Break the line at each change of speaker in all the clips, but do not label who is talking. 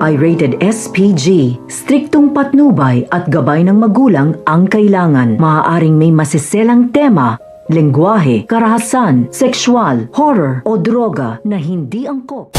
ay rated SPG. Striktong patnubay at gabay ng magulang ang kailangan. Maaaring may masiselang tema, lengguwahe, karahasan, sexual, horror o droga na hindi angkop.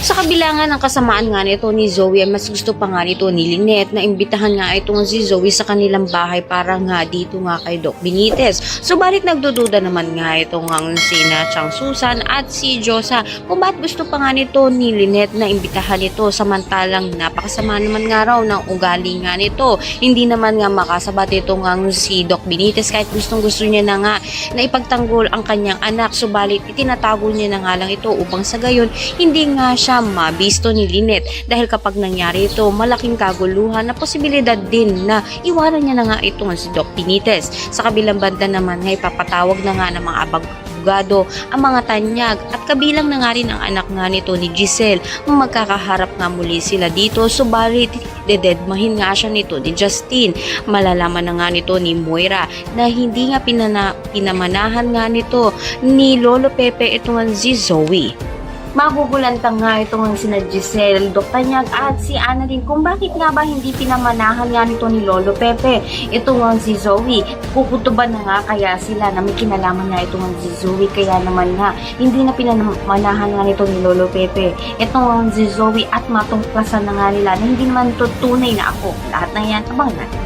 Sa kabila nga ng kasamaan nga nito ni Zoe, ay mas gusto pa nga nito ni Lynette na imbitahan nga itong si Zoe sa kanilang bahay para nga dito nga kay Doc Benitez. Subalit nagdududa naman nga itong ang sina Chang Susan at si Josa kung bakit gusto pa nga nito ni Lynette na imbitahan ito, samantalang napakasama naman nga raw ng ugali nga nito. Hindi naman nga makasabat itong ang si Doc Benitez kahit gustong gusto niya na nga na ipagtanggol ang kanyang anak. Subalit itinatago niya na nga lang ito upang sa gayon hindi nga siya mabisto ni Lynette, dahil kapag nangyari ito, malaking kaguluhan na posibilidad din na iwanan niya na nga itong si Doc Benitez. Sa kabilang banda naman ay papatawag na nga ng mga abogado ang mga tanyag at kabilang na nga rin ang anak nga nito ni Giselle. Magkakaharap nga muli sila dito, subalit dededmahin nga siya nito ni Justine. Malalaman na nga nito ni Moira na hindi nga pinamanahan nga nito ni Lolo Pepe itong si Zoe. Magugulantang nga itong sina Giselle, Doc Tanyag at si Annalyn kung bakit nga ba hindi pinamanahan nga nito ni Lolo Pepe itong si Zoe. Kukutuban na nga kaya sila na may kinalaman nga itong si Zoe, kaya naman nga hindi na pinamanahan nga nito ni Lolo Pepe itong si Zoe at matungklasan na nga nila na hindi naman ito tunay na ako. Lahat na yan, abang natin.